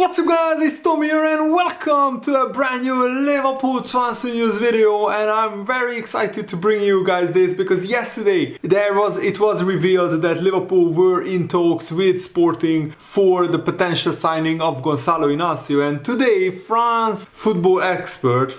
What's up guys, it's Tom here and welcome to a brand new Liverpool transfer news video, and I'm very excited to bring you guys this because yesterday it was revealed that Liverpool were in talks with Sporting for the potential signing of Gonzalo Inacio, and today French football expert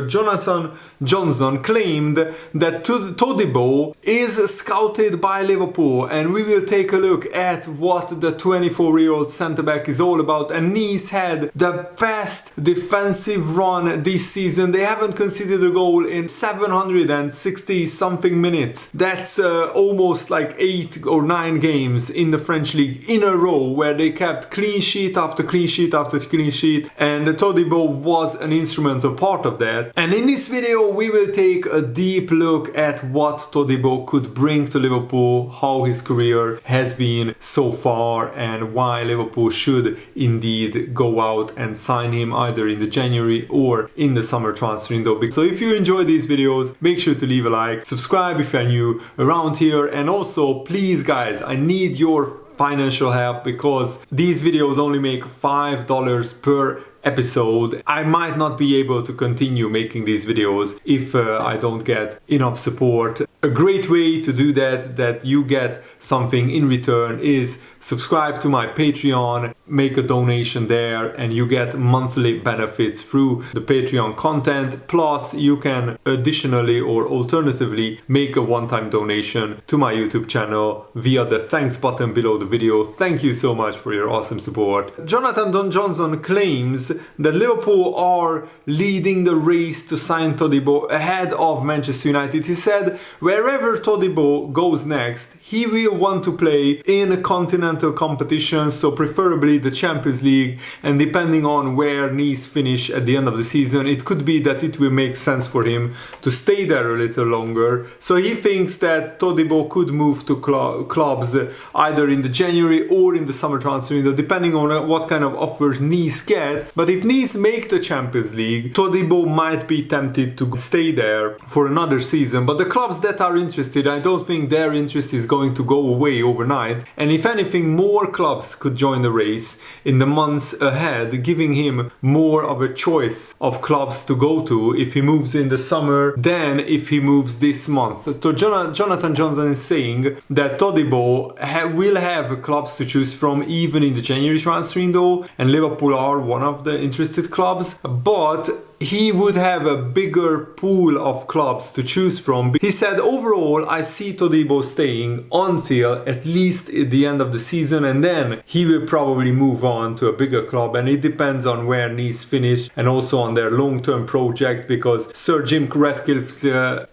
Jonathan Johnson claimed that Todibo is scouted by Liverpool, and we will take a look at what the 24-year-old centre-back is all about. And Nice had the best defensive run this season. They haven't conceded a goal in 760 something minutes. That's almost like 8 or 9 games in the French league in a row where they kept clean sheet after clean sheet after clean sheet, and Todibo was an instrumental part of that. And in this video we will take a deep look at what Todibo could bring to Liverpool, how his career has been so far, and why Liverpool should indeed go out and sign him either in the January or in the summer transfer window. So if you enjoy these videos, make sure to leave a like, subscribe if you're new around here, and also please guys, I need your financial help because these videos only make $5 per episode. I might not be able to continue making these videos if I don't get enough support. A great way to do that you get something in return, is subscribe to my Patreon, make a donation there, and you get monthly benefits through the Patreon content. Plus you can additionally or alternatively make a one-time donation to my YouTube channel via the thanks button below the video. Thank you so much for your awesome support. Jonathan Johnson claims that Liverpool are leading the race to sign Todibo ahead of Manchester United. He said wherever Todibo goes next, he will want to play in a continental competition, so preferably the Champions League, and depending on where Nice finish at the end of the season, it could be that it will make sense for him to stay there a little longer. So he thinks that Todibo could move to clubs either in the January or in the summer transfer window, depending on what kind of offers Nice get. But if Nice make the Champions League, Todibo might be tempted to stay there for another season. But the clubs that are interested, I don't think their interest is going to go away overnight, and if anything, more clubs could join the race in the months ahead, giving him more of a choice of clubs to go to if he moves in the summer than if he moves this month. So Jonathan Johnson is saying that Todibo will have clubs to choose from even in the January transfer window, and Liverpool are one of the interested clubs, but he would have a bigger pool of clubs to choose from. He said, overall, I see Todibo staying until at least the end of the season, and then he will probably move on to a bigger club, and it depends on where Nice finish and also on their long-term project, because Sir Jim Ratcliffe's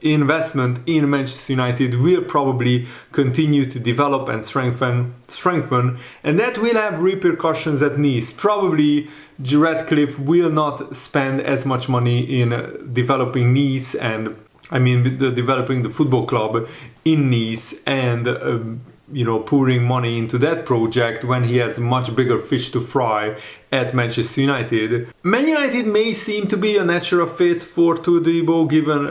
investment in Manchester United will probably continue to develop and strengthen, and that will have repercussions at Nice. Probably Ratcliffe will not spend as much money in developing Nice, and developing the football club in Nice, and pouring money into that project when he has much bigger fish to fry at Manchester United. Man United may seem to be a natural fit for Todibo given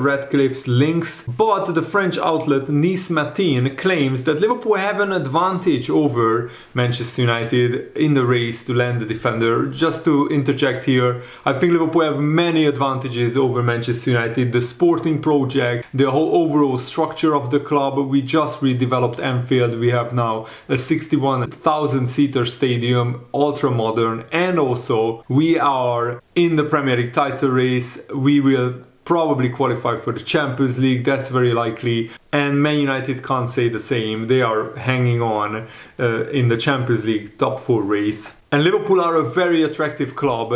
Ratcliffe's links, but the French outlet Nice Matin claims that Liverpool have an advantage over Manchester United in the race to land the defender. Just to interject here, I think Liverpool have many advantages over Manchester United. The sporting project, the whole overall structure of the club. We just redeveloped Anfield. We have now a 61,000-seater stadium, ultra modern. And also we are in the Premier League title race. We will probably qualify for the Champions League, that's very likely, and Man United can't say the same. They are hanging on in the Champions League top 4 race. And Liverpool are a very attractive club,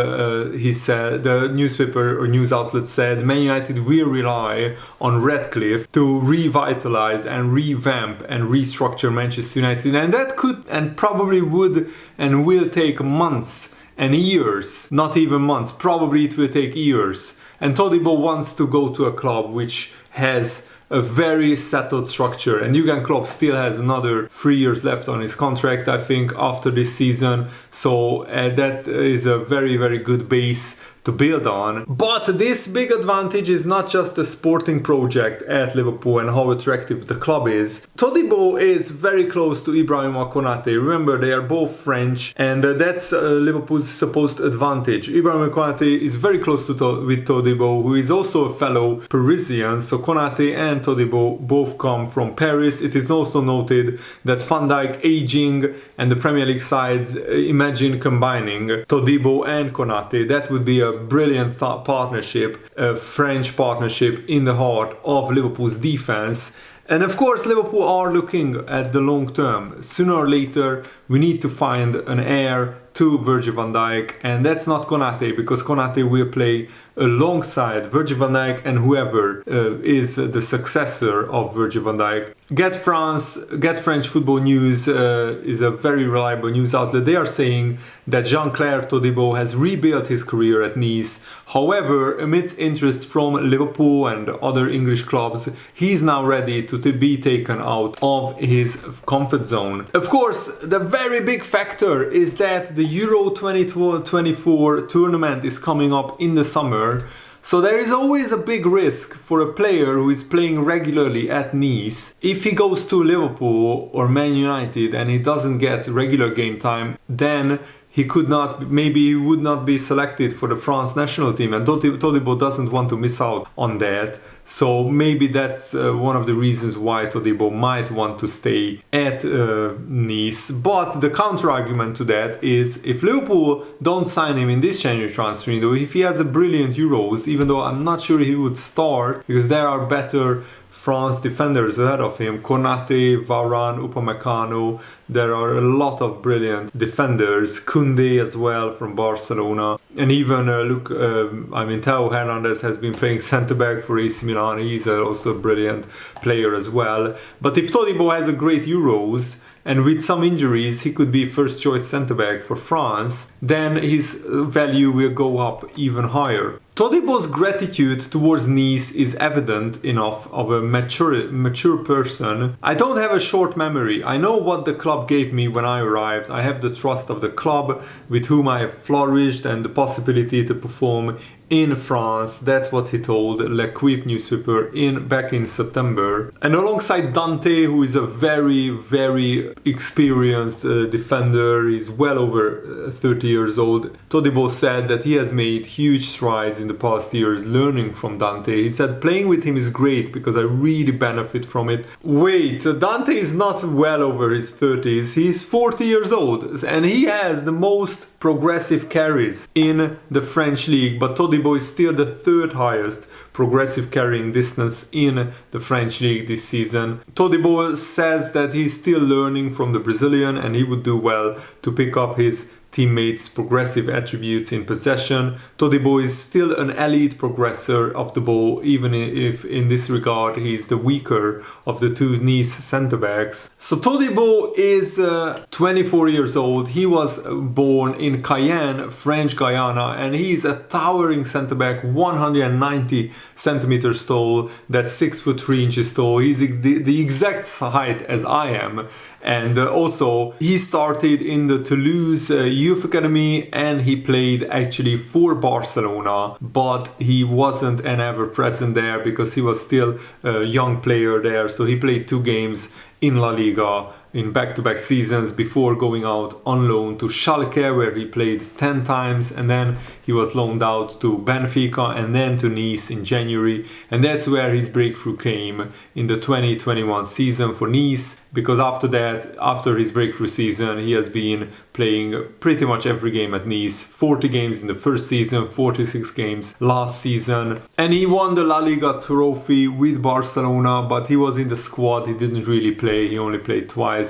he said. The newspaper or news outlet said Man United will rely on Ratcliffe to revitalize and revamp and restructure Manchester United, and that could and probably would and will take months and years, not even months, probably it will take years. And Todibo wants to go to a club which has a very settled structure, and Jurgen Klopp still has another 3 years left on his contract, I think, after this season. So that is a very, very good base to build on. But this big advantage is not just a sporting project at Liverpool and how attractive the club is. Todibo is very close to Ibrahima Konate. Remember, they are both French, and that's Liverpool's supposed advantage. Ibrahima Konate is very close with Todibo, who is also a fellow Parisian. So Konate and Todibo both come from Paris. It is also noted that Van Dijk aging and the Premier League sides imagine combining Todibo and Konate. That would be a brilliant partnership, a French partnership in the heart of Liverpool's defense. And of course, Liverpool are looking at the long term. Sooner or later, we need to find an heir to Virgil van Dijk, and that's not Konate, because Konate will play alongside Virgil van Dijk and whoever is the successor of Virgil van Dijk. Get French Football News is a very reliable news outlet. They are saying that Jean-Claire Todibo has rebuilt his career at Nice. However, amidst interest from Liverpool and other English clubs, he's now ready to be taken out of his comfort zone. Of course, the very big factor is that the Euro 2024 tournament is coming up in the summer. So there is always a big risk for a player who is playing regularly at Nice. If he goes to Liverpool or Man United and he doesn't get regular game time, then he would not be selected for the France national team, and Todibo doesn't want to miss out on that. So maybe that's one of the reasons why Todibo might want to stay at Nice. But the counter argument to that is, if Liverpool don't sign him in this January transfer window, if he has a brilliant Euros, even though I'm not sure he would start, because there are better France defenders ahead of him, Konate, Varane, Upamecano. There are a lot of brilliant defenders, Koundé as well from Barcelona, and even Theo Hernandez has been playing centre back for AC Milan. He's also a brilliant player as well. But if Todibo has a great Euros, and with some injuries he could be first choice centre back for France, then his value will go up even higher. Todibo's gratitude towards Nice is evident enough of a mature person. I don't have a short memory. I know what the club gave me when I arrived. I have the trust of the club with whom I have flourished and the possibility to perform in France. That's what he told L'Equipe newspaper back in September. And alongside Dante, who is a very, very experienced defender, he's well over 30 years old, Todibo said that he has made huge strides in the past years learning from Dante. He said, playing with him is great because I really benefit from it. Wait, Dante is not well over his 30s, he's 40 years old and he has the most progressive carries in the French league, but Todibo is still the third highest progressive carrying distance in the French league this season. Todibo says that he's still learning from the Brazilian and he would do well to pick up his teammates' progressive attributes in possession. Todibo is still an elite progressor of the ball, even if in this regard he's the weaker of the two Nice centre-backs. So Todibo is 24 years old. He was born in Cayenne, French Guiana, and he's a towering centre-back, 190 centimeters tall, that's 6'3" tall. He's the exact height as I am. And also, he started in the Toulouse Youth Academy and he played actually for Barcelona, but he wasn't an ever present there because he was still a young player there. So he played 2 games in La Liga in back-to-back seasons before going out on loan to Schalke, where he played 10 times, and then he was loaned out to Benfica and then to Nice in January, and that's where his breakthrough came in the 2021 season for Nice, because after that, after his breakthrough season, he has been playing pretty much every game at Nice, 40 games in the first season, 46 games last season, and he won the La Liga trophy with Barcelona, but he was in the squad, he didn't really play, he only played twice.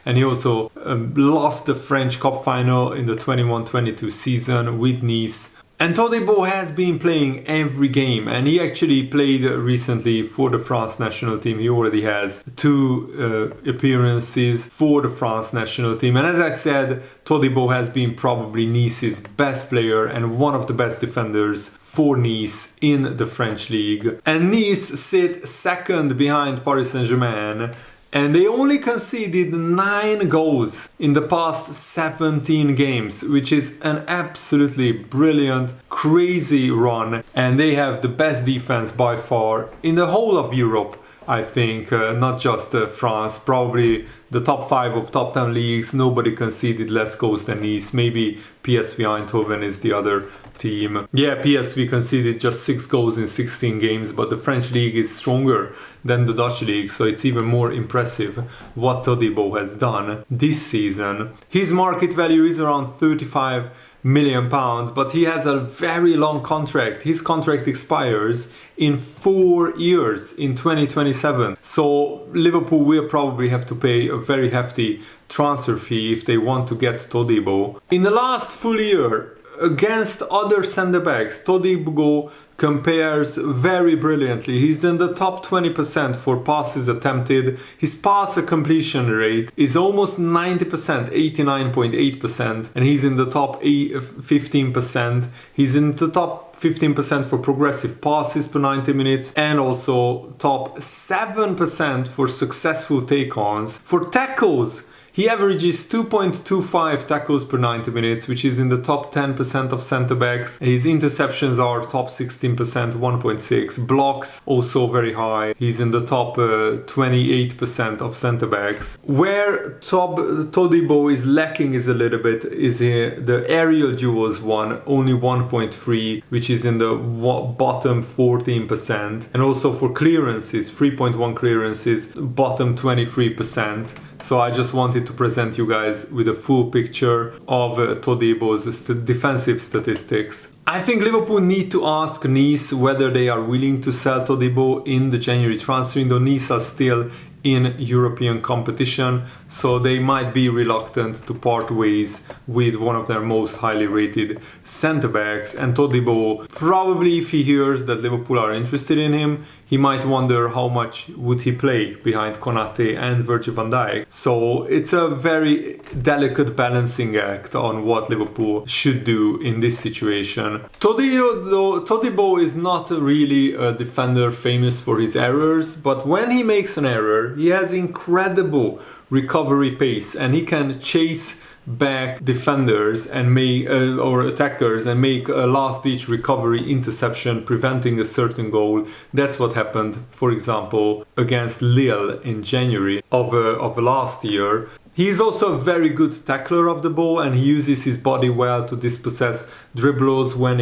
And he also lost the French Cup final in the 21-22 season with Nice. And Todibo has been playing every game, and he actually played recently for the France national team. He already has 2 appearances for the France national team. And as I said, Todibo has been probably Nice's best player and one of the best defenders for Nice in the French league. And Nice sit second behind Paris Saint-Germain and they only conceded 9 goals in the past 17 games, which is an absolutely brilliant, crazy run, and they have the best defense by far in the whole of Europe. I think, not just France, probably the top 5 of top 10 leagues, nobody conceded less goals than Nice. Maybe PSV Eindhoven is the other team. Yeah, PSV conceded just 6 goals in 16 games, but the French league is stronger than the Dutch league, so it's even more impressive what Todibo has done this season. His market value is around £35 million, but he has a very long contract. His contract expires in 4 years, in 2027. So Liverpool will probably have to pay a very hefty transfer fee if they want to get Todibo. In the last full year, against other centre-backs, Todibo compares very brilliantly. He's in the top 20% for passes attempted. His pass completion rate is almost 90%, 89.8%, and he's in the top 15%. He's in the top 15% for progressive passes per 90 minutes and also top 7% for successful take-ons. For tackles, he averages 2.25 tackles per 90 minutes, which is in the top 10% of centre-backs. His interceptions are top 16%, 1.6. Blocks, also very high. He's in the top 28% of centre-backs. Where Todibo is lacking is a little bit is the aerial duels one, only 1.3, which is in the bottom 14%. And also for clearances, 3.1 clearances, bottom 23%. So I just wanted to present you guys with a full picture of Todibo's defensive statistics. I think Liverpool need to ask Nice whether they are willing to sell Todibo in the January transfer window. Nice are still in European competition, so they might be reluctant to part ways with one of their most highly rated centre-backs. And Todibo, probably if he hears that Liverpool are interested in him, he might wonder how much would he play behind Konate and Virgil van Dijk. So it's a very delicate balancing act on what Liverpool should do in this situation. Todibo is not really a defender famous for his errors, but when he makes an error, he has incredible recovery pace and he can chase back defenders and make or attackers and make a last-ditch recovery interception, preventing a certain goal. That's what happened, for example, against Lille in January of last year. He is also a very good tackler of the ball and he uses his body well to dispossess dribblers when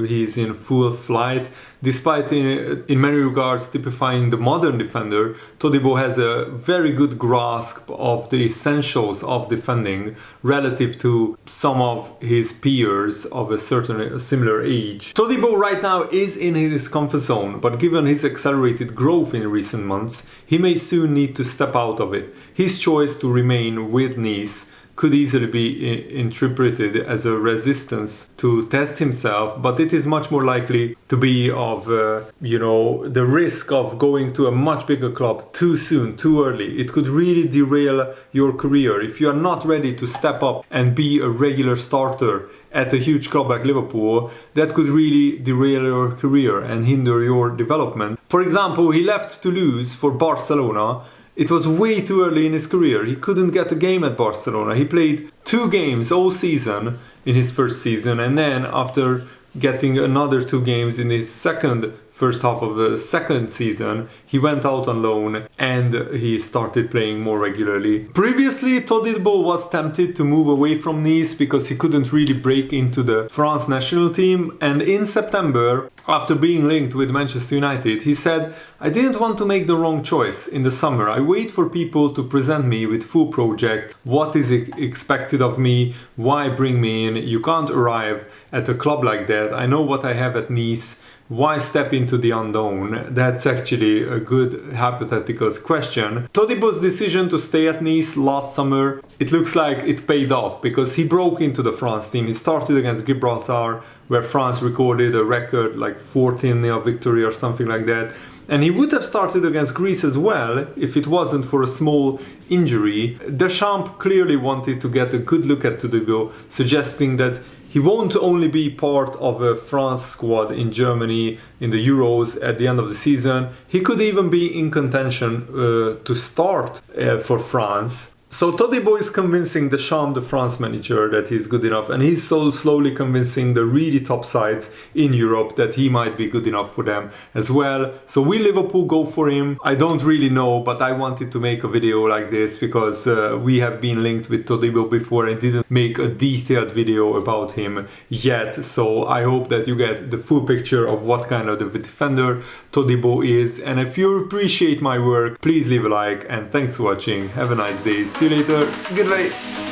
he's in full flight. Despite in many regards typifying the modern defender, Todibo has a very good grasp of the essentials of defending relative to some of his peers of a certain similar age. Todibo right now is in his comfort zone, but given his accelerated growth in recent months, he may soon need to step out of it. His choice to remain with Nice could easily be interpreted as a resistance to test himself, but it is much more likely to be of, the risk of going to a much bigger club too soon, too early. It could really derail your career. If you are not ready to step up and be a regular starter at a huge club like Liverpool, that could really derail your career and hinder your development. For example, he left Toulouse for Barcelona. It was way too early in his career. He couldn't get a game at Barcelona. He played 2 games all season in his first season, and then after getting another 2 games in his first half of the second season, he went out on loan and he started playing more regularly. Previously, Todibo was tempted to move away from Nice because he couldn't really break into the France national team, and in September, after being linked with Manchester United, he said, "I didn't want to make the wrong choice in the summer. I wait for people to present me with full project, what is expected of me, why bring me in, you can't arrive at a club like that, I know what I have at Nice. Why step into the unknown?" That's actually a good hypothetical question. Todibo's decision to stay at Nice last summer, it looks like it paid off because he broke into the France team. He started against Gibraltar, where France recorded a record like 14-0 victory or something like that. And he would have started against Greece as well if it wasn't for a small injury. Deschamps clearly wanted to get a good look at Todibo, suggesting that he won't only be part of a France squad in Germany in the Euros at the end of the season, he could even be in contention to start for France. So Todibo is convincing Deschamps, the France manager, that he's good enough, and he's so slowly convincing the really top sides in Europe that he might be good enough for them as well. So will Liverpool go for him? I don't really know, but I wanted to make a video like this because we have been linked with Todibo before and didn't make a detailed video about him yet. So I hope that you get the full picture of what kind of defender Todibo is. And if you appreciate my work, please leave a like, and thanks for watching. Have a nice day. See you later. Goodbye.